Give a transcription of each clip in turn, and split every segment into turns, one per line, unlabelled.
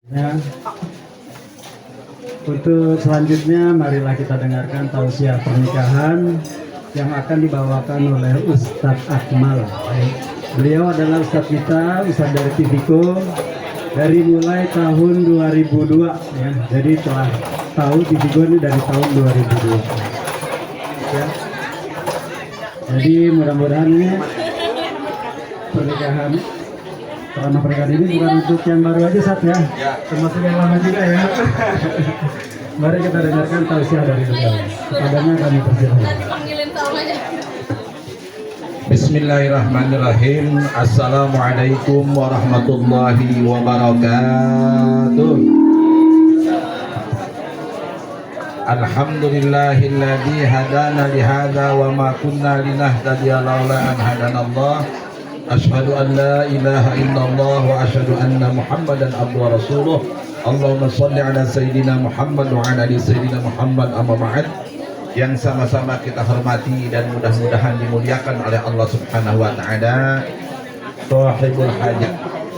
Ya. Untuk selanjutnya marilah kita dengarkan tausiah pernikahan yang akan dibawakan oleh Ustadz Akmal. Beliau adalah Ustadz kita, Ustadz dari Tiviko, dari mulai tahun 2002 ya. Jadi telah tahu Tiviko ini dari tahun 2002 ya. Jadi mudah-mudahan ini pernikahan ini bukan untuk yang baru aja Sat ya, termasuk yang lama juga ya. Mari kita dengarkan tausiah dari beliau. Kepadanya kami persilakan.
Bismillahirrahmanirrahim. Assalamualaikum warahmatullahi wabarakatuh. Alhamdulillahilladzi hadana lihada wa ma kunna linahtadiya laula an hadanallah. Asyhadu an la ilaha illallah wa asyhadu anna Muhammadan abduhu wa rasuluh. Allahumma shalli ala sayyidina Muhammad wa ala ali sayyidina Muhammad, amma ba'd. Yang sama-sama kita hormati dan mudah-mudahan dimuliakan oleh Allah Subhanahu wa taala, Shahibul Hajat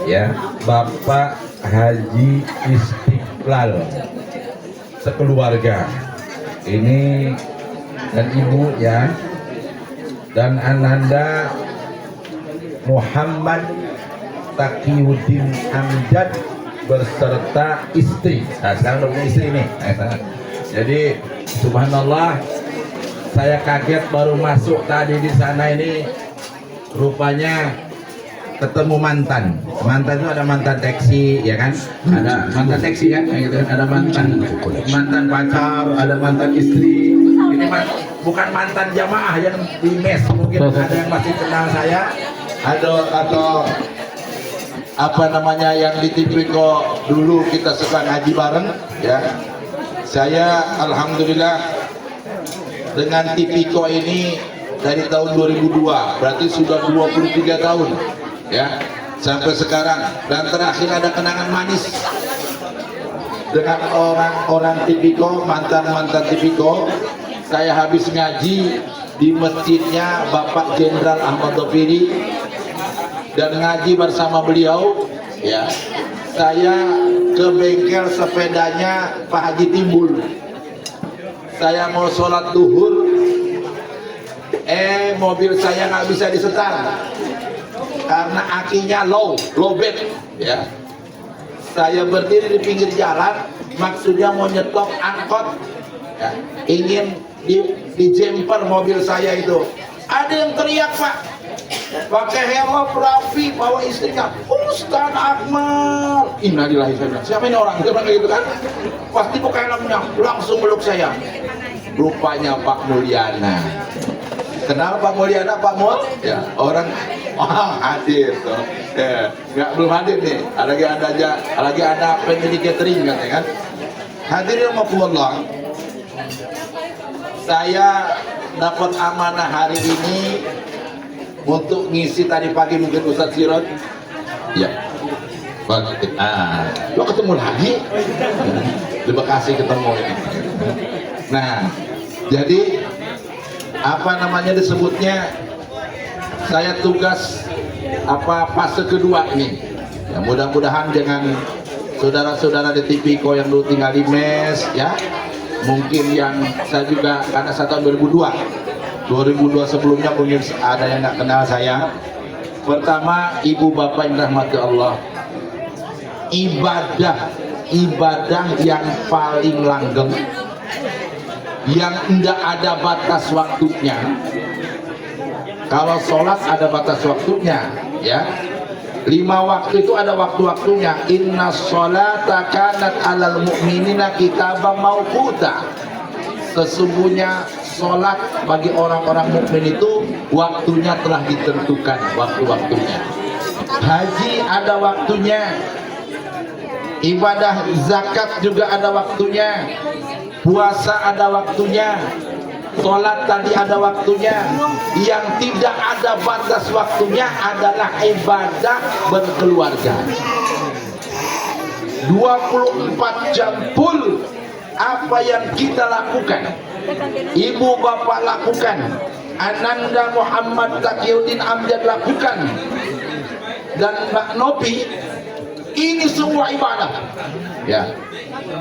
ya, Bapak Haji Istiqlal sekeluarga ini dan ibu ya, dan ananda Muhammad Taqiyuddin Amjad berserta istri. Nah, sekarang udah punya istri nih. Jadi subhanallah, saya kaget baru masuk tadi di sana ini, rupanya ketemu mantan itu ada mantan taksi ya kan, ada mantan taksi kan, ada mantan pacar, ada mantan istri. Ini bukan mantan jamaah yang di mes, mungkin ada yang masih kenal saya, atau apa namanya yang di Tiviko dulu kita suka ngaji bareng ya. Saya alhamdulillah dengan Tiviko ini dari tahun 2002, berarti sudah 23 tahun ya sampai sekarang, dan terakhir ada kenangan manis dengan orang-orang Tiviko, mantan Tiviko. Saya habis ngaji di masjidnya Bapak Jenderal Ahmad Dhafiri dan ngaji bersama beliau ya. Saya ke bengkel sepedanya Pak Haji Timbul, saya mau sholat duhur, mobil saya nggak bisa disetar karena akinya low bed ya. Saya berdiri di pinggir jalan, maksudnya mau nyetop angkot ya, ingin di jumper mobil saya itu, ada yang teriak Pak, pakai helm rapi, bawa istrinya, Ustadz Akmal. Innalillahi, saya bilang, siapa ini orang? Dia bilang gitu kan, pasti pakai helmnya, langsung meluk saya. Rupanya Pak Mulyana. Kenal Pak Mulyana, Pak Mul? Ya, orang hadir tuh. Ya, belum hadir nih. Lagi ada penyidik catering katanya kan. Hadirin Allah, saya dapat amanah hari ini untuk ngisi tadi pagi, mungkin Ustadz Sirot ya, lo ketemu lagi di Bekasi ketemu ini. Nah, jadi apa namanya disebutnya, saya tugas fase kedua ini ya, mudah-mudahan dengan saudara-saudara di Tiviko yang dulu tinggal di mes ya, mungkin yang saya juga, karena saya tahun 2002 sebelumnya mungkin ada yang nggak kenal saya. Pertama, ibu bapak yang dirahmati Allah, ibadah yang paling langgeng, yang enggak ada batas waktunya. Kalau sholat ada batas waktunya ya, 5 waktu itu ada waktu-waktunya. Inna sholata kanat alal mu'minina kitaban mauquta. Sesungguhnya sholat bagi orang-orang mukmin itu waktunya telah ditentukan, waktu-waktunya. Haji ada waktunya, ibadah zakat juga ada waktunya, puasa ada waktunya, sholat tadi ada waktunya. Yang tidak ada batas waktunya adalah ibadah berkeluarga. 24 jam full apa yang kita lakukan, ibu bapak lakukan, ananda Muhammad Taqiyuddin Amjad lakukan, dan Mbak Nopi Ini semua ibadah. Ya.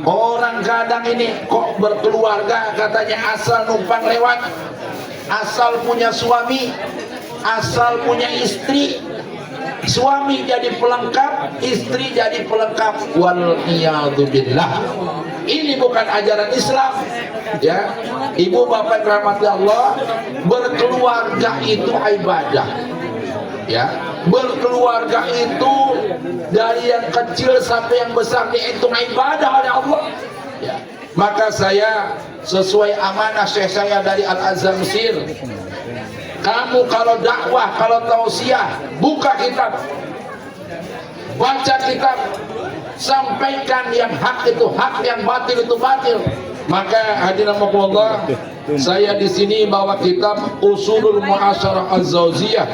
Orang kadang ini kok berkeluarga katanya asal numpang lewat, asal punya suami, asal punya istri, suami jadi pelengkap, istri jadi pelengkap. Wal iyadzubillah. Ini bukan ajaran Islam. Ya, ibu bapak yang dirahmati Allah, berkeluarga itu ibadah. Ya, berkeluarga itu dari yang kecil sampai yang besar dihitung ibadah oleh Allah. Ya, maka saya sesuai amanah syekh saya dari Al-Azhar Mesir, kamu kalau dakwah, kalau tausiah, buka kitab, baca kitab, sampaikan yang hak itu hak, yang batil itu batil. Maka hadirin Allah, saya di sini bawa kitab Usulul Muasyarah Az-Zawjiyah,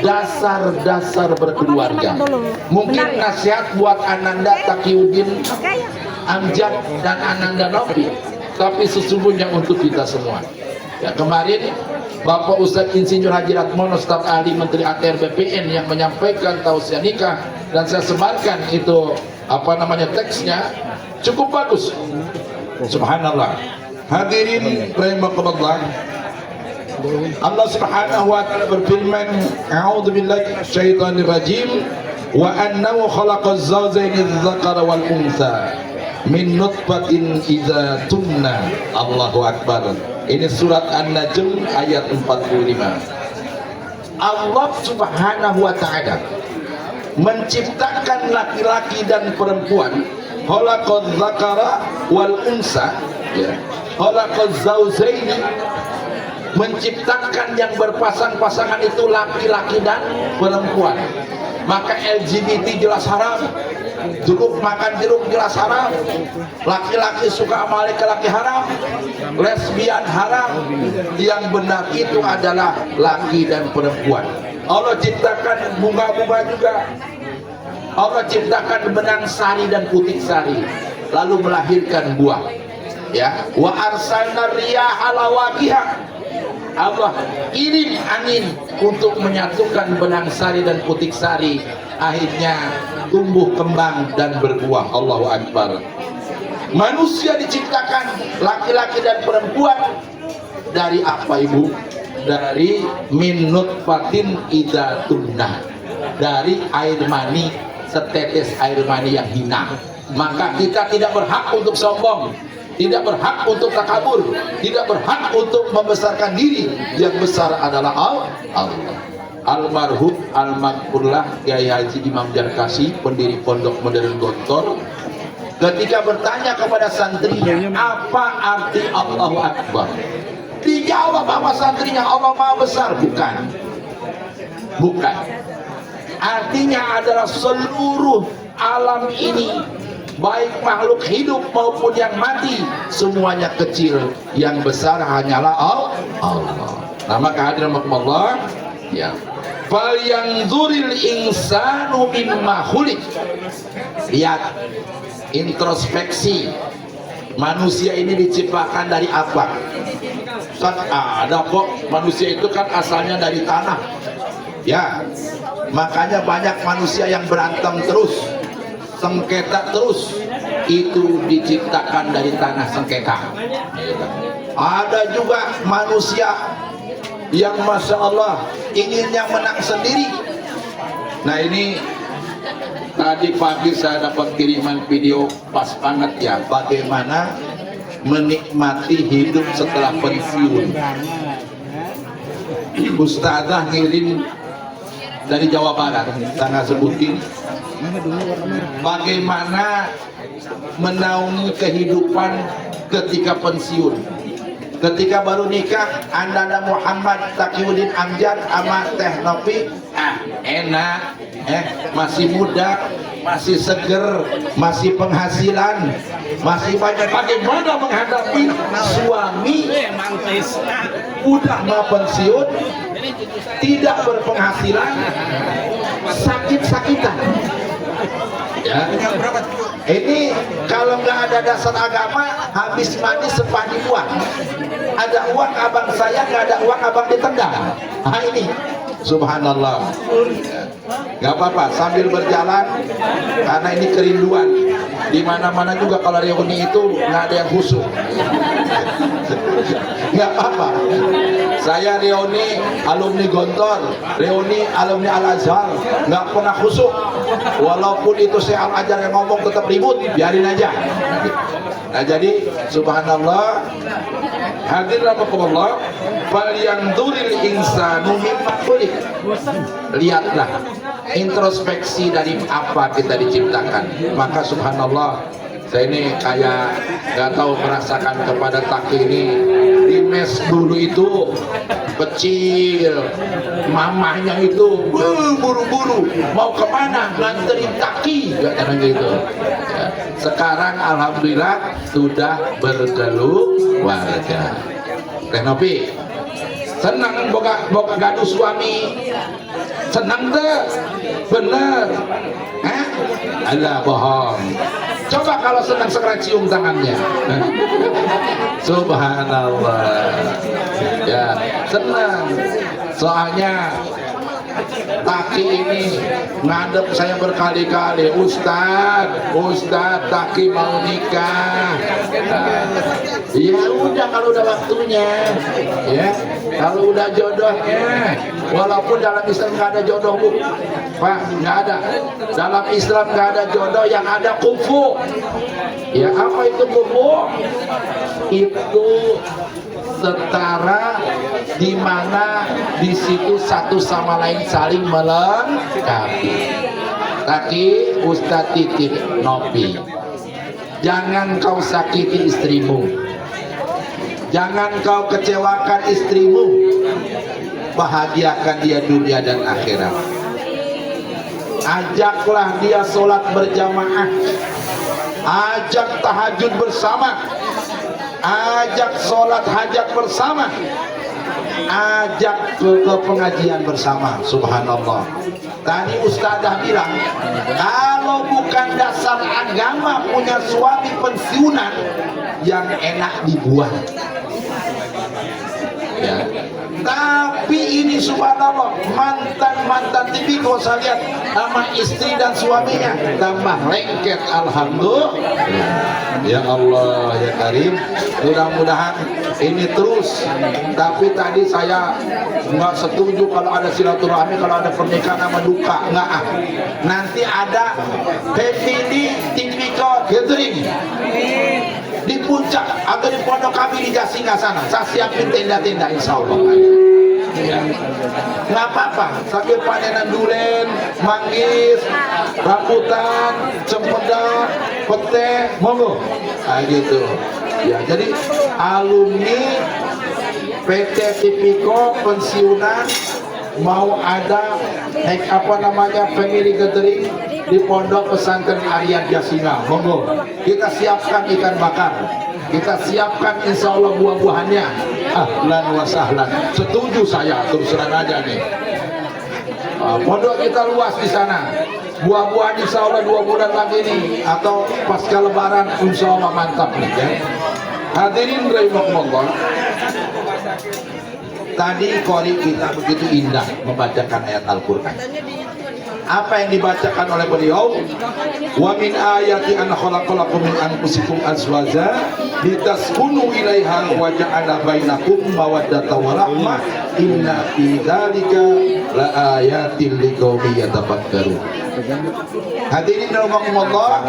dasar-dasar berkeluarga. Mungkin nasihat buat Ananda Taqiyuddin Amjad dan Ananda Novi, tapi sesungguhnya untuk kita semua. Ya, kemarin Bapak Ustadz Insinyur Haji Ratmono, staf ahli Menteri ATR BPN, yang menyampaikan tausiah nikah, dan saya sebarkan itu teksnya cukup bagus. Subhanallah. Hadirin rahimakumullah, Allah Subhanahu wa taala berfirman, a'udzu billahi minasyaitonir rajim, wa annahu khalaqaz zawjaini adz-dzakara wal untha min nutfatin idza tumna. Allahu akbar. Ini surat An-Najm ayat 45. Allah Subhanahu wa taala menciptakan laki-laki dan perempuan, khalaqadz dzakara wal unsa, ya, khalaqaz zawjaini, menciptakan yang berpasang-pasangan itu laki-laki dan perempuan. Maka LGBT jelas haram, jeruk makan jeruk jelas haram, laki-laki suka sama laki-laki haram, lesbian haram. Yang benar itu adalah laki dan perempuan. Allah ciptakan bunga-bunga juga, Allah ciptakan benang sari dan putik sari, lalu melahirkan buah. Ya, wa arsalna riyaha lawaqiha, Allah kirim angin untuk menyatukan benang sari dan putik sari, akhirnya tumbuh kembang dan berbuah. Allahu Akbar. Manusia diciptakan laki-laki dan perempuan dari apa, Ibu? Dari min nutfatin idza tumna, dari air mani, setetes air mani yang hina. Maka kita tidak berhak untuk sombong, tidak berhak untuk takabur, tidak berhak untuk membesarkan diri. Yang besar adalah Allah. Almarhum almarhumlah Kiai Haji Imam Jarkasi, pendiri Pondok Modern Gontor, ketika bertanya kepada santrinya, apa arti Allahu Akbar? Dijawab sama santrinya, Allah Maha Besar. Bukan. Artinya adalah seluruh alam ini, baik makhluk hidup maupun yang mati, semuanya kecil, yang besar hanyalah Allah. Nah, maka hadirin Allah, ya, fal yanzuril insanu mimma khuliq. Lihat, introspeksi, manusia ini diciptakan dari apa? Ada kok, manusia itu kan asalnya dari tanah. Ya, makanya banyak manusia yang berantem terus, sengketa terus, itu diciptakan dari tanah sengketa. Ada juga manusia yang Masya Allah inginnya menang sendiri. Nah, ini tadi pagi saya dapat kiriman video pas banget ya, bagaimana menikmati hidup setelah pensiun. Ustazah ngirim dari Jawa Barat, saya sebutin bagaimana menaungi kehidupan ketika pensiun. Ketika baru nikah, Anda Muhammad Taqiyuddin Amjad sama Teh Novi, enak, masih muda, masih seger, masih penghasilan, masih banyak. Bagaimana menghadapi suami udah mau pensiun, tidak berpenghasilan, sakit-sakitan? Ya. Ini kalau nggak ada dasar agama, habis mandi sepah dibuang. Ada uang abang saya, nggak ada uang abang ditendang. Nah, ini Subhanallah. Gak apa-apa sambil berjalan karena ini kerinduan. Di mana-mana juga kalau reuni itu nggak ada yang khusyuk. Nggak apa-apa. Saya reuni alumni Gontor, reuni alumni Al Azhar, nggak pernah khusyuk. Walaupun itu saya Al Azhar yang ngomong tetap ribut, biarin aja. Nah jadi subhanallah, hadirin rahimakumullah, falyanzuril insanu mimma khuliq. Lihatlah introspeksi dari apa kita diciptakan. Maka subhanallah, saya ini kayak nggak tahu merasakan kepada Taki ini. Di mes dulu itu kecil, mamahnya itu buru-buru mau kemana nganterin Taki kadang gitu ya. Sekarang alhamdulillah sudah berkeluarga. Tenopi senang boga gaduh suami, senang deh bener, alah bohong. Coba kalau senang segera cium tangannya. Subhanallah. Ya, senang. Soalnya Taki ini ngadep saya berkali-kali, Ustadz Taki mau nikah. Ya udah kalau udah waktunya, ya kalau udah jodohnya. Walaupun dalam Islam nggak ada jodoh, Bu. Pak, nggak ada. Dalam Islam nggak ada jodoh, yang ada kufu. Ya apa itu kufu? Itu setara di mana di situ satu sama lain saling melengkapi. Taki Ustadz titip Nopi, jangan kau sakiti istrimu, jangan kau kecewakan istrimu, bahagiakan dia dunia dan akhirat. Ajaklah dia sholat berjamaah, ajak tahajud bersama, ajak sholat hajat bersama, ajak ke pengajian bersama. Subhanallah. Tadi Ustazah bilang, kalau bukan dasar agama punya suami pensiunan, yang enak dibuang. Ya. Tapi ini subhanallah, mantan TV kalau saya lihat sama istri dan suaminya tambah lengket, alhamdulillah. Ya Allah ya Karim, mudah-mudahan ini terus. Tapi tadi saya nggak setuju kalau ada silaturahmi, kalau ada pernikahan sama duka, nggak. Nanti ada family tipikal gathering di puncak atau di pondok kami di Jasinga sana. Saya siapin tenda-tenda insya Allah. Ya. Nggak apa-apa sambil panenan duren, manggis, rambutan, cempedak, pete, monggo. Nah, gitu. Ya, jadi alumni PT Tipiko pensiunan mau ada family gathering di Pondok Pesantren Arya Jasinga, monggo. Kita siapkan ikan bakar, kita siapkan insya Allah buah-buahannya. Ahlan wa sahlan. Setuju saya, terus terang aja nih. Pondok kita luas di sana. Buah-buahan insya Allah 2 bulan lagi nih, atau pasca lebaran insya Allah mantap nih ya. Hadirin rahimakumullah. Tadi qori kita begitu indah membacakan ayat Al-Quran. Apa yang dibacakan oleh beliau? Wa min ayati an khalaqalakum min anfusikum azwaja litaskunu ilaiha wa ja'ala bainakum mawaddatan wa rahmah inna fi dzalika laayatil liqaumin yatafakkarun. Hadirin rahimakumullah,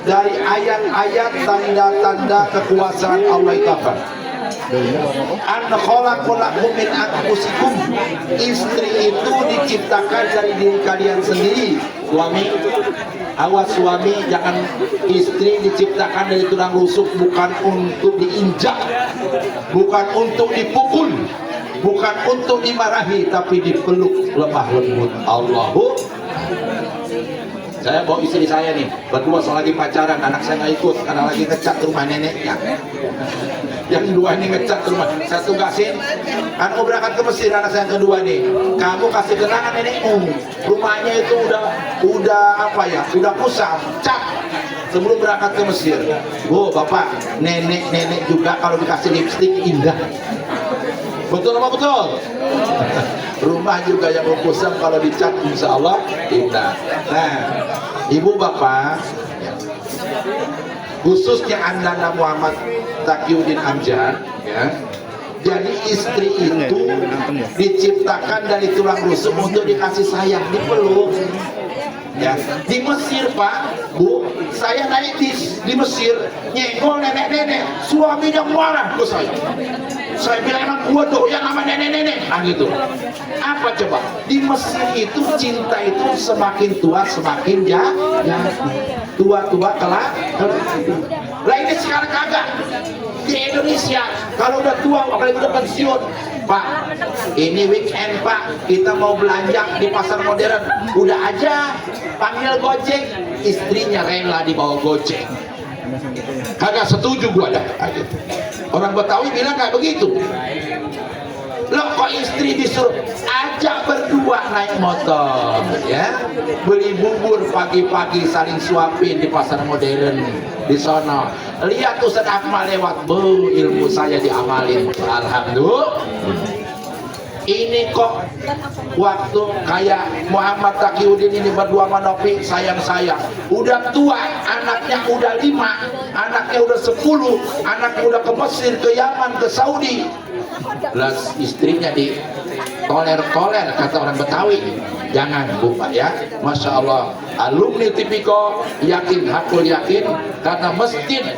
dari ayat-ayat tanda-tanda kekuasaan Allah Ta'ala. An khalaqalakum min anfusikum, istri itu diciptakan dari diri kalian sendiri. Suami, awas suami, jangan istri diciptakan dari tulang rusuk, bukan untuk diinjak, bukan untuk dipukul, bukan untuk dimarahi, tapi dipeluk lemah lembut. Allahu. Saya bawa istri saya nih, berdua lagi pacaran, anak saya nggak ikut karena lagi ngecat rumah neneknya. Yang dua ini ngecat rumah, saya tugasin, kan mau berangkat ke Mesir anak saya yang kedua nih. Kamu kasih kenangan nenekmu, rumahnya itu udah apa ya, udah kusam, cat sebelum berangkat ke Mesir. Bu, bapak, nenek juga kalau dikasih lipstik indah. Betul apa betul? rumah juga yang kusam kalau dicat insya Allah indah. Nah, ibu bapak, khususnya Anda Muhammad Taqiyuddin Amjad, ya. Jadi istri itu diciptakan dari tulang rusuk untuk dikasih sayang, dipeluk. Ya, di Mesir Pak, Bu, saya naik di Mesir, nyenggol nenek-nenek, suaminya marah ke saya. Saya bilang emang gua doyan sama nenek-nenek, nah gitu. Apa coba? Di Mesir itu cinta itu semakin tua semakin tua kelak. Lah ini sekarang kagak. Di Indonesia kalau udah tua apalagi udah pensiun, Pak, ini weekend Pak, kita mau belanja di pasar modern, udah aja panggil Gojek, istrinya rela dibawa Gojek. Kagak setuju gua dah gitu. Orang Betawi bilang kayak begitu. Loh kok istri disuruh ajak berdua naik motor, ya, beli bubur pagi-pagi saling suapin di pasar modern di sono. Lihat Ustaz Akmal lewat, bu, ilmu saya diamalin, alhamdulillah. Ini kok waktu kayak Muhammad Taqiyuddin ini berdua manopi sayang-sayang, udah tua, anaknya udah 5, anaknya udah 10, anaknya udah ke Mesir, ke Yaman, ke Saudi. Lah istrinya di toler-toler kata orang Betawi. Jangan Bu Pak ya, Masya Allah, alumni Tipiko yakin, hakul yakin, karena masjid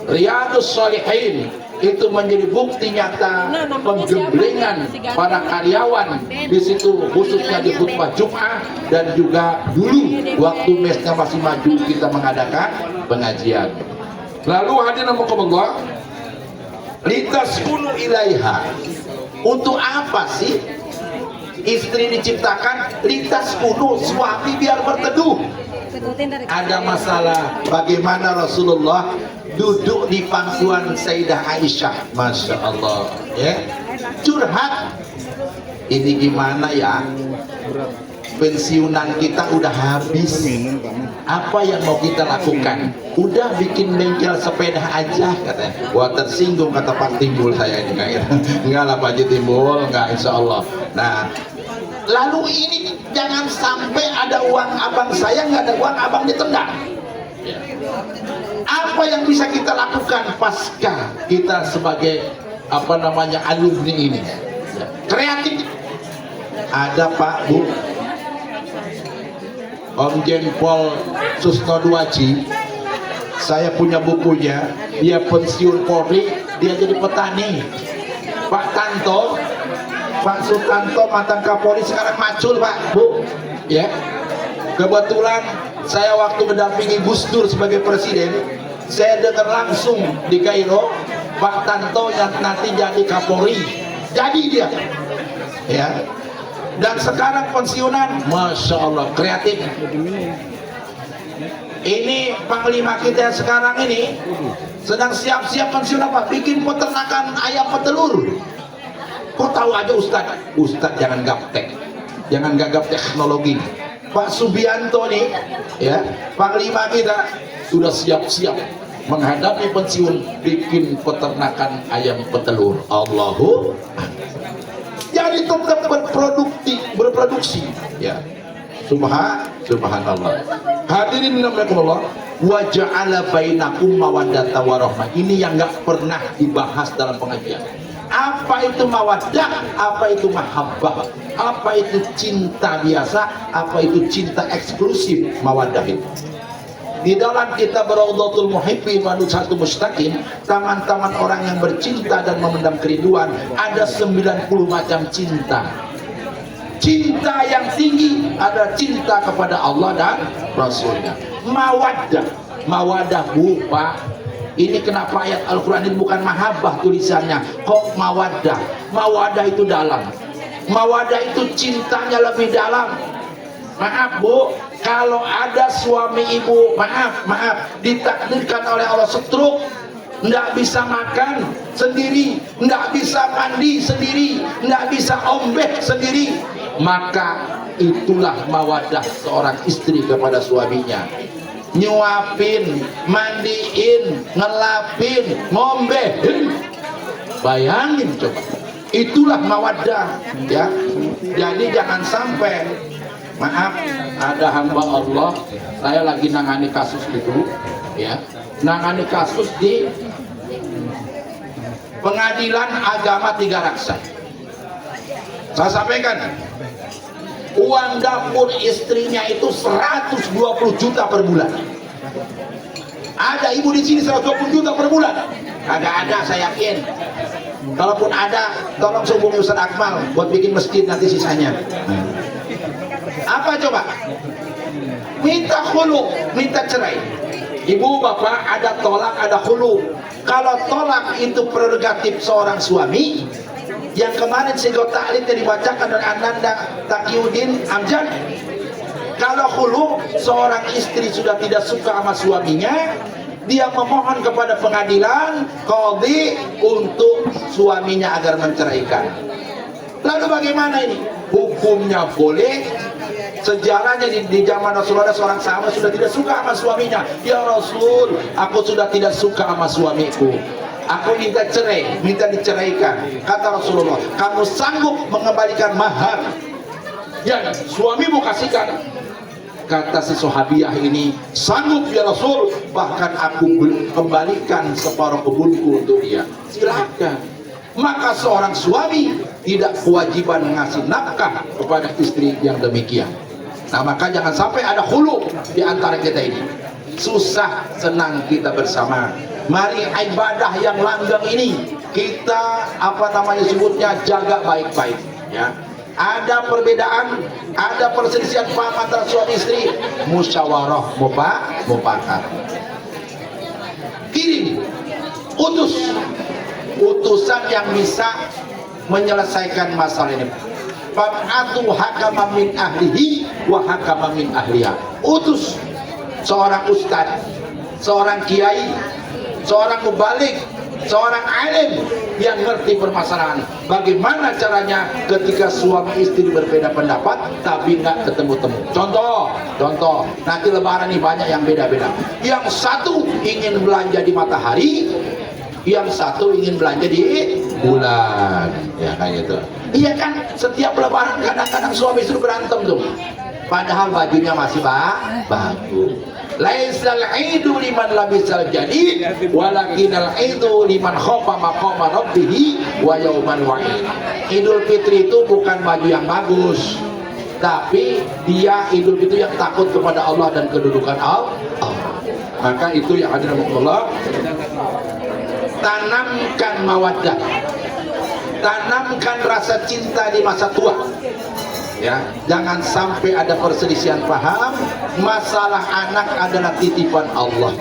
Riyadus Shalihin itu menjadi bukti nyata penggemblengan para karyawan di situ, khususnya di khutbah Jum'ah, dan juga dulu waktu mesnya masih maju kita mengadakan pengajian. Lalu hadirin rahimakumullah, litaskunu ilaiha, untuk apa sih istri diciptakan? Litaskunu, suami biar berteduh. Ada masalah bagaimana Rasulullah duduk di pangkuan Sayyidah Aisyah, Masya Allah, ya, curhat. Ini gimana ya, pensiunan kita udah habis, apa yang mau kita lakukan? Udah bikin bengkel sepeda aja katanya. Wah, tersinggung kata Pak Timbul saya ini kayak enggak lah Pak Haji Timbul, enggak, insya Allah. Nah, lalu ini jangan sampai ada uang abang saya, nggak ada uang abang ditendang. Apa yang bisa kita lakukan pasca kita sebagai apa namanya alumni ini? Kreatif. Ada Pak Bu, Om Jenpol Susno Duaji, saya punya bukunya. Dia pensiun Polri, dia jadi petani. Pak Tanto, Pak Sutanto mantan Kapolri sekarang macul Pak Bu, ya. Kebetulan saya waktu mendampingi Gus Dur sebagai presiden, saya dengar langsung di Kairo Pak Tanto yang nanti jadi Kapolri, jadi dia, ya. Dan sekarang pensiunan, Masya Allah, kreatif. Ini Panglima kita sekarang ini sedang siap-siap pensiun apa? Bikin peternakan ayam petelur. Kok tahu aja Ustadz? Ustadz jangan gaptek, jangan gagap teknologi. Pak Subianto nih, ya, Panglima kita sudah siap-siap menghadapi pensiun, bikin peternakan ayam petelur. Allahu jadi tetap berproduksi, ya. Subhanallah. Hadirin rahimakumullah, wa ja'ala bainakum mawaddata warahmah. Ini yang nggak pernah dibahas dalam pengajian. Apa itu mawaddah, apa itu mahabbah, apa itu cinta biasa, apa itu cinta eksklusif. Mawaddah itu di dalam kitab Raudhatul Muhibbin wa Nuzhatul Mustaqim, taman-taman orang yang bercinta dan memendam kerinduan, ada 90 macam cinta. Cinta yang tinggi ada cinta kepada Allah dan Rasulnya. Mawaddah Bu Pak, ini kenapa ayat Al-Quran ini bukan mahabbah tulisannya, kok mawaddah? Mawaddah itu dalam, mawaddah itu cintanya lebih dalam. Maaf Bu, kalau ada suami ibu, maaf, ditakdirkan oleh Allah stroke, nggak bisa makan sendiri, nggak bisa mandi sendiri, nggak bisa ombeh sendiri, maka itulah mawaddah seorang istri kepada suaminya. Nyuapin, mandiin, ngelapin, ngombehin. Bayangin coba,
Itulah mawaddah, ya. Jadi jangan sampai, maaf, ada hamba Allah, saya lagi nangani kasus itu, ya, nangani kasus di Pengadilan Agama Tiga Raksa. Saya sampaikan, uang dapur istrinya itu 120 juta per bulan. Ada ibu di sini 120 juta per bulan? Agak ada, saya yakin. Kalaupun ada, tolong hubungi Ustaz Akmal buat bikin masjid nanti sisanya. Apa coba? Minta khulu, minta cerai. Ibu bapak ada tolak, ada khulu. Kalau tolak itu prerogatif seorang suami. Yang kemarin Sego Ta'lim yang dibacakan oleh Ananda Taqiyuddin Amjad. Kalau khulu, seorang istri sudah tidak suka sama suaminya, dia memohon kepada pengadilan qadhi untuk suaminya agar menceraikan. Lalu bagaimana ini? Hukumnya boleh. Sejarahnya di zaman Rasulullah, seorang sahabat sudah tidak suka sama suaminya. Ya Rasul, aku sudah tidak suka sama suamiku, aku minta cerai, minta diceraikan. Kata Rasulullah, kamu sanggup mengembalikan mahar yang suamimu kasihkan? Kata si sahabiah ini, sanggup ya Rasul, bahkan aku kembalikan separuh kebunku untuk dia. Silakan. Maka seorang suami tidak kewajiban mengasih nafkah kepada istri yang demikian. Nah, maka jangan sampai ada hulu di antara kita ini. Susah senang kita bersama. Mari ibadah yang langgeng ini kita sebutnya jaga baik-baik, ya. Ada perbedaan, ada perselisihan paham antara suami istri, musyawarah mufakat. Kirim, utus utusan yang bisa menyelesaikan masalah ini. Fab'atu hakama min ahlihi wa hakama min ahliha. Utus seorang ustaz, seorang kiai, seorang mubalik, seorang alim yang ngerti permasalahan. Bagaimana caranya ketika suami istri berbeda pendapat tapi nggak ketemu-temu. Contoh, nanti lebaran ini banyak yang beda-beda. Yang satu ingin belanja di matahari, yang satu ingin belanja di bulan, ya kayak gitu. Iya kan, setiap lebaran kadang-kadang suami istri berantem tuh, padahal bajunya masih bagus. Laisal aidu liman labisal jadid, walakinal aidu liman khofa maqama rabbih wa yauman wa'id. Idul Fitri itu bukan baju yang bagus, tapi dia Idul Fitri yang takut kepada Allah dan kedudukan Allah. Maka itu yang hadirin Allah, tanamkan mawaddah, tanamkan rasa cinta di masa tua, ya. Jangan sampai ada perselisihan paham. Masalah anak adalah titipan Allah,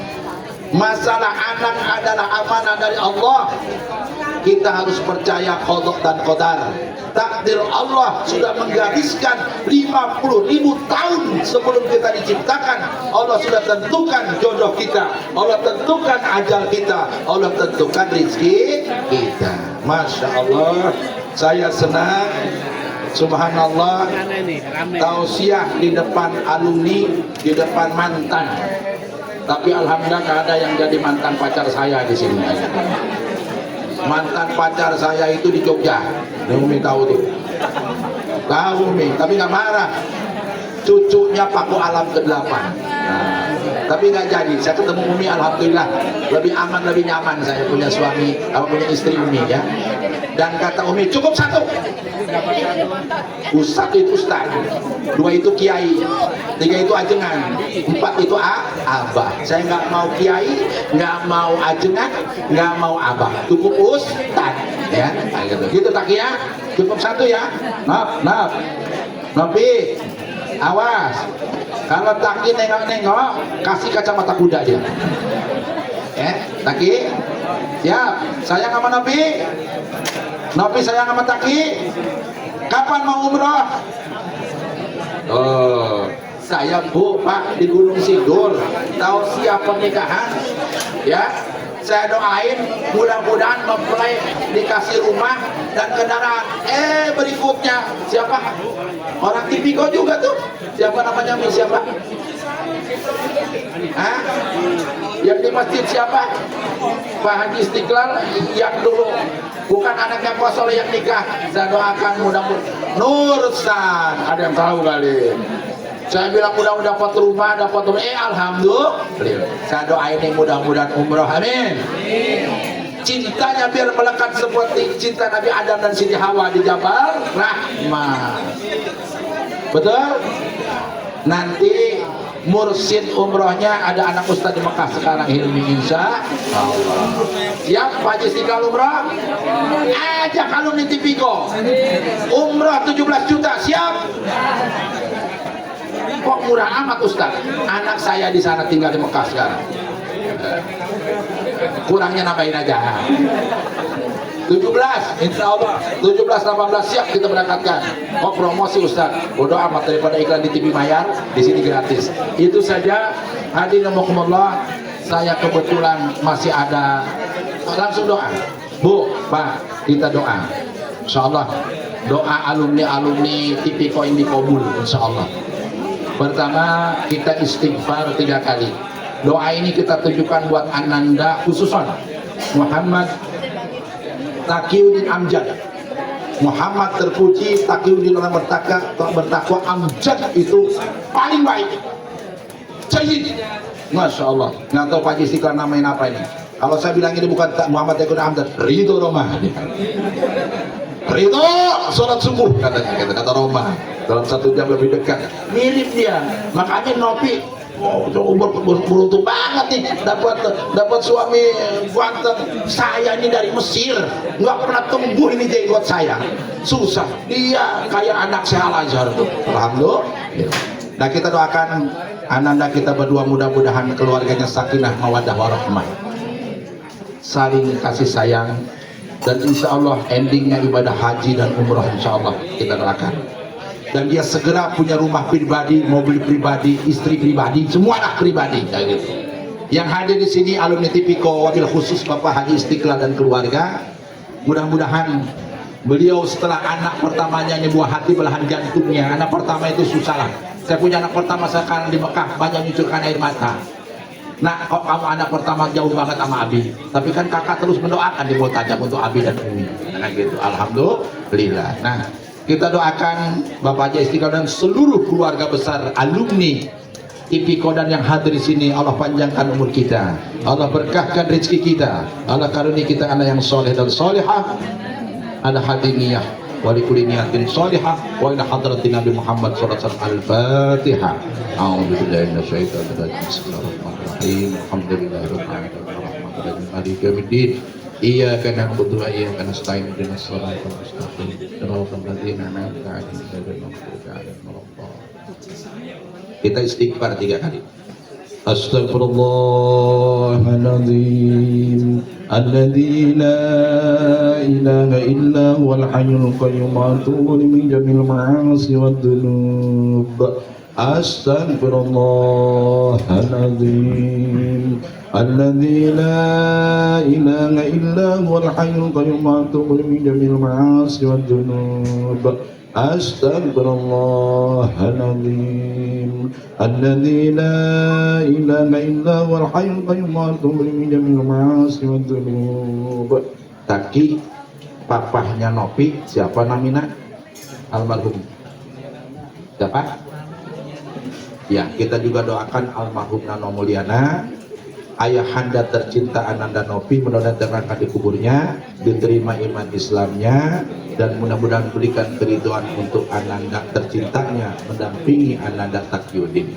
masalah anak adalah amanah dari Allah. Kita harus percaya qada dan qadar. Takdir Allah sudah menggariskan 50.000 tahun sebelum kita diciptakan. Allah sudah tentukan jodoh kita, Allah tentukan ajal kita, Allah tentukan rezeki kita. Masya Allah, saya senang. Subhanallah, tausiah di depan alumni, di depan mantan. Tapi alhamdulillah gak ada yang jadi mantan pacar saya di sini. Mantan pacar saya itu di Jogja. Umi tahu tuh. Tahu Umi, tapi nggak marah. Cucunya Paku Alam ke-8. Nah, tapi nggak jadi. Saya ketemu Umi, alhamdulillah lebih aman, lebih nyaman. Saya punya suami, punya istri Umi, ya. Dan kata Umi, cukup satu. Ustaz itu ustaz, 2 itu kiai, 3 itu ajengan, 4 itu abah. Saya nggak mau kiai, nggak mau ajengan, nggak mau abah. Cukup ustaz, ya. Nah, gitu tak ya. Cukup satu ya. Naf. Nopi, awas. Kalau Taki nengok-nengok, kasih kacamata kuda dia. Taki, siap. Sayang sama Nopi. Nopi sayang sama Taki. Kapan mau umroh? Oh, saya Bu Pak di Gunung Sindur, tahu siap pernikahan, ya. Saya doain mudah-mudahan mempelai dikasih rumah dan kendaraan. Berikutnya siapa? Orang Tipiko juga tuh. Siapa namanya? Siapa? Hah? Yang di masjid siapa? Pak Haji Istiqlal yang dulu bukan anaknya Pak Soleh yang nikah, saya doakan mudah-mudahan Nursan, ada yang tahu kali. Saya bilang mudah-mudahan dapat rumah, alhamdulillah. Saya doain yang mudah-mudahan umroh, amin. Cintanya biar melekat seperti cinta Nabi Adam dan Siti Hawa di Jabal Rahmah. Betul? Nanti mursid umrohnya ada anak ustaz di Mekah sekarang, Hilmi, insya Allah. Siap Pak Haji Istiqlal umroh? Ajak alumni Tipiko umroh 17 juta, siap? Kok murah amat Ustaz? Anak saya di sana tinggal di Mekah sekarang. Kurangnya nambahin aja. 17, insya Allah 17-18 siap kita berangkatkan. Oh promosi Ustaz, bodoh amat daripada iklan di TV Mayar, di sini gratis. Itu saja. Hadirin rahimakumullah, saya kebetulan masih ada, langsung doa. Bu, Pak, kita doa. Insya Allah doa alumni Tipiko ini dikabul, insya Allah. Pertama kita istighfar 3 kali. Doa ini kita tujukan buat Ananda khususan Muhammad Taqiyuddin Amjad. Muhammad terpuji, Taqiyuddin orang bertakwa, Amjad itu paling baik. Sayyid, Masya Allah. Nggak tahu Pak Haji Istiqlal namain apa ini. Kalau saya bilang ini bukan Muhammad Taqiyuddin Amjad, Ridho Roma. Ridho sholat subuh katanya, kata Roma. Dalam 1 jam lebih dekat. Mirip dia. Makanya Nopi beruntung banget nih dapat suami ganteng. Saya ini dari Mesir, nggak pernah tumbuh ini jenggot saya, susah. Dia kayak anak saya Al-Azhar tuh, alhamdulillah. Nah kita doakan Ananda kita berdua, mudah-mudahan keluarganya sakinah mawaddah warahmah, saling kasih sayang, dan insya Allah endingnya ibadah haji dan umroh, insya Allah kita doakan. Dan dia segera punya rumah pribadi, mobil pribadi, istri pribadi, semuanya pribadi, kayak gitu. Yang hadir di sini alumni Tipiko, wabil khusus Bapak Haji Istiqlal dan keluarga. Mudah-mudahan beliau setelah anak pertamanya ini buah hati belahan jantungnya. Anak pertama itu susah lah. Saya punya anak pertama sekarang di Mekah, banyak nyucurkan air mata. Nah, kok kamu anak pertama jauh banget sama Abi, tapi kan kakak terus mendoakan di Multajam untuk Abi dan Umi. Nah gitu, alhamdulillah. Nah, kita doakan Bapak Haji Istiqlal dan seluruh keluarga besar alumni Tipiko dan yang hadir di sini. Allah panjangkan umur kita, Allah berkahkan rezeki kita, Allah karuniai kita anak yang soleh dan solehah, ada hati niyah, wali kulli niyatin solehah, wa ila hadratin Nabi Muhammad sallallahu alaihi wasallam. Al-Fatihah. A'udzubillahi minasyaitonir rajim. Bismillahirrahmanirrahim. Alhamdulillahirabbil alamin. Arrahmanirrahim. Maliki yaumiddin. Iyyaka na'budu wa iyyaka nasta'in. Ihdinas siratal mustaqim. Shiratal ladzina an'amta 'alaihim ghairil maghdubi 'alaihim waladdallin. Kita istighfar 3 kali. Astaghfirullahaladzim alladzi la ilaha illa huwal hayyul qayyum wa atubu min jamil ma'asi wad dzunub. Astaghfirullahaladzim alladzi la ilaha illa huwal hayyul qayyum wa atubu min jamil ma'asi wad dzunub. Astaghfirullahaladzim alladzi la ilaha illa huwal hayyul qayyum wa atubu min jamil ma'asi wad dzunub. Taki papahnya Nopi siapa namina? Almarhum. Siapa? Ya, kita juga doakan almarhum Nano Mulyana, ayahanda tercinta Ananda Nopi, mudah-mudahan terangkat di kuburnya, diterima iman Islamnya, dan mudah-mudahan berikan keridhaan untuk Ananda tercintanya, mendampingi Ananda Taqiyuddin.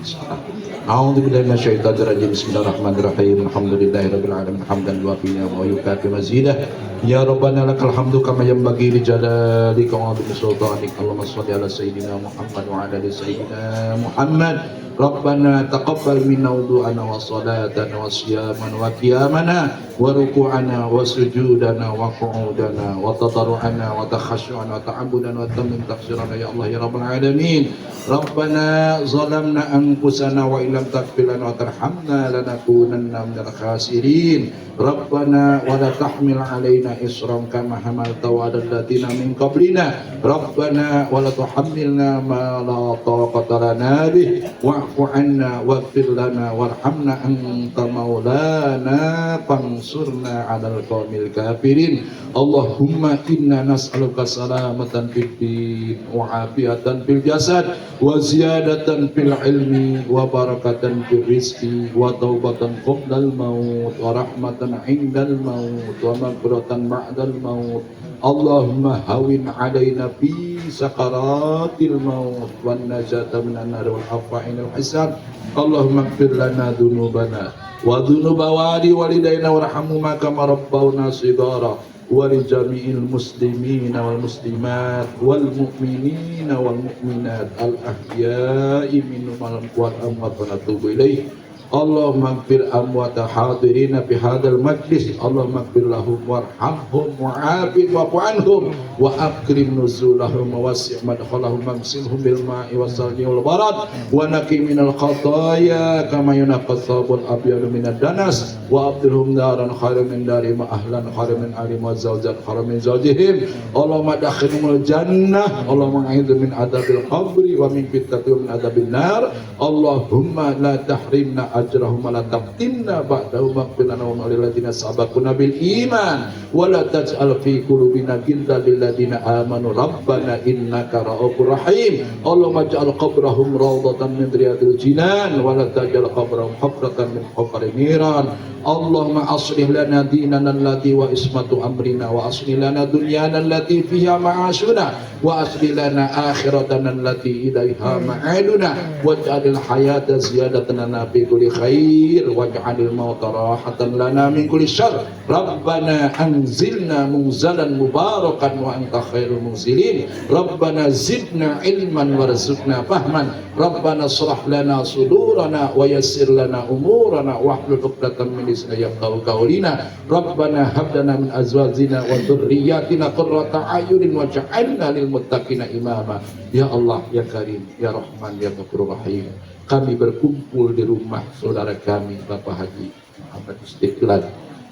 A'udzubillahi minasyaitonir rajim. Bismillahirrahmanirrahim. Alhamdulillahirabbil alamin hamdan wafiya wa yukafi mazidah. Ya Rabbana lakal hamdu kama yanbaghi li jalalika wa 'azimi sultanika. Allahumma shalli ala sayyidina Muhammad wa ala ali sayyidina Muhammad. Rabbana taqabbal minna wudu'ana wa salatana wa siyamana wa qiyamana wa ruku'ana wa sujudana wa qu'udana wa tadarru'ana wa takhasyu'ana wa ta'abbudana wa tamim taqsirana ya Allah ya Rabbal alamin. Rabbana zalamna anfusana wa illam taghfir lana wa tarhamna lanakunanna minal khasirin. Rabbana wa la tahmil 'alaina isran kama hamaltahu 'alal ladzina min qablina. Rabbana wa la tuhammilna ma la taqata lana bih wa
wa'fu 'anna waghfir lana warhamna anta maulana fansurna 'alal qaumil kafirin. Allahumma inna nas'aluka salamatan fid din wa 'afiatan fil jasad wa ziyadatan fil ilmi wa barakatan fil rizqi wa taubatan qabla al maut wa rahmatan 'indal maut wa maghfiratan ba'dal maut. Allahumma hawin 'alaina fi sakaratil maut wan najata minan nar wal afa'inil hisab. Allahumma ighfir lana dzunubana wa dzunuba walidayna warhamhuma kama rabbawna shighara wa li jami'il muslimina wal muslimat wal mu'minina wal mu'minat al ahya'i minhum wal amwat wa natubu ilaih. Allahumma ighfir amwata hadirina fi hadzal majlis. Allahumma ighfir lahum warhamhum wa'afi wa'fu anhum wa akrim nuzulahum wa wasi' madkhalahum wamsilhum bil ma'i was-salji wal barad wa naqi minal khataaya kama yunqqa thawbul abyadu minad danas wa abdilhum daran khairan min darihim wa ahlan khairan min alim wa zawjan khairan min zawjihim. Allahumma dakhilhumul jannah. Allahumma a'idhu min adabil qabri wa min fitnati wa min adabil nar. Allahumma la tahrimna ajrahum la taftinna ba'dahu maghfir lana wa lil ladzina sabaquna bil iman wa la taj'al fi qulubina ghillan lil ladzina amanu rabbana innaka ra'ufur rahim. Allahumma ij'al qabrahum rawdatan min riyadil jinan wa la taj'al qabrahum hufratan min hufari niran. Allahumma aslih lana dinana allati wa ismatu amrina wa aslih lana dunyana allati fiha ma'ashuna wa aslih lana akhiratana allati ilaiha ma'aduna waj'alil hayata ziyadatan lana fi kulli khair waj'alil mauta rahatan lana min kulli syarr. Rabbana anzilna munzalan mubarakan wa anta khairul munzilin. Rabbana zidna ilman warzuqna fahman. Rabbana shrah lana sudurana wa yassir lana umurana wahlul 'uqdatam min lisani yafqahu qawlana. Rabbana hab lana min azwajina wa dhurriyyatina qurrata a'yunin waj'alna lil muttaqina imama. Ya Allah, ya Karim, ya Rahman, ya Ghafurur Rahim. Kami berkumpul di rumah saudara kami Bapak Haji Muhammad Istiqlal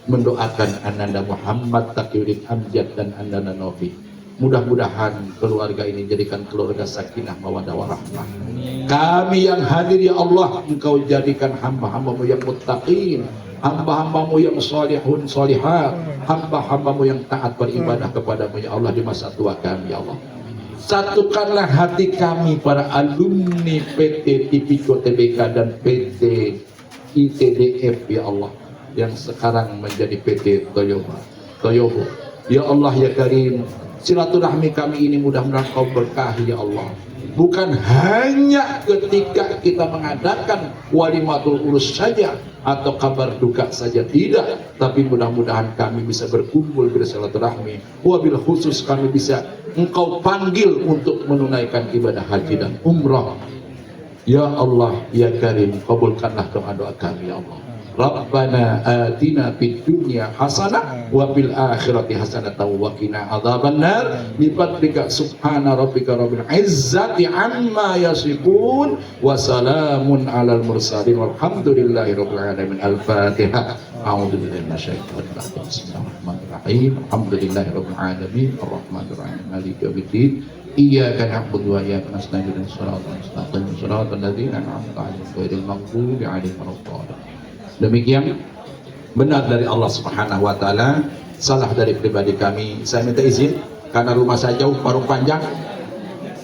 mendoakan Ananda Muhammad Taqiyuddin Amjad dan Ananda Novi. Mudah-mudahan keluarga ini jadikan keluarga sakinah mawaddah warahmah. Kami yang hadir ya Allah, Engkau jadikan hamba-hambamu yang muttaqin, hamba-hambamu yang salihun salihat, hamba-hambamu yang taat beribadah kepadamu ya Allah di masa tua kami ya Allah. Satukanlah hati kami para alumni PT Tipico Tbk dan PT ITDF ya Allah yang sekarang menjadi PT Toyobo. Ya Allah ya Karim, silaturahmi kami ini mudah-mudahan Kau berkahi ya Allah. Bukan hanya ketika kita mengadakan walimatul urus saja atau kabar duka saja, tidak, tapi mudah-mudahan kami bisa berkumpul bersilaturahmi. Wabil khusus kami bisa Engkau panggil untuk menunaikan ibadah haji dan umrah. Ya Allah ya Karim, kabulkanlah doa-doa kami ya Allah. Rabbana atina fid dunya hasanah wa fil akhirati hasanatan wa qina adzabannar. Bi fadlika subhana rabbika rabbil izzati amma yasifun wa salamun alal mursalin walhamdulillahi rabbil alamin. Al-Fatihah. A'udzu billahi minasyaitonir rajim. Bismillahirrahmanirrahim. Alhamdulillahi rabbil alamin arrahmanir rahim maliki yaumiddin. Iyyaka na'budu wa iyyaka nasta'in ihdinas siratal mustaqim siratal ladzina an'amta 'alaihim ghairil maghdubi 'alaihim waladdallin. Demikian benar dari Allah Subhanahu wa taala, salah dari pribadi kami. Saya minta izin karena rumah saya jauh, Parung Panjang,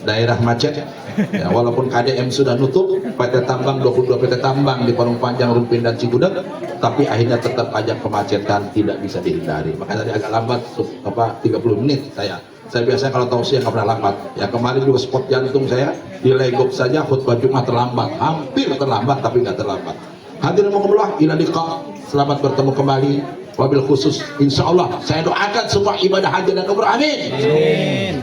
daerah macet. Ya, walaupun KDM sudah nutup, PT Tambang 22 PT Tambang di Parung Panjang, Rumpin dan Cigudeg, tapi akhirnya tetap aja kemacetan tidak bisa dihindari. Maka tadi agak lambat 30 menit saya. Saya biasanya kalau tausiah nggak pernah lambat. Ya kemarin juga spot jantung saya di Legok saja khutbah Jumat terlambat, hampir terlambat tapi nggak terlambat. Hadirin Allah, ila liqa. Selamat bertemu kembali. Wabil khusus insyaallah saya doakan semua ibadah haji dan umrah, amin. Amin.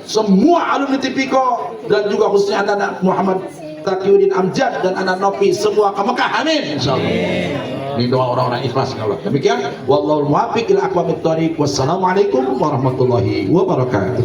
Semua alumni Tipico dan juga khususnya anak Muhammad Taqiyuddin Amjad dan anak Novi semua ke Mekah, amin insyaallah. Ini doa orang-orang ikhlas ya Allah. Demikian wallahul muwaffiq ila aqwamit thoriq. Wassalamualaikum warahmatullahi wabarakatuh.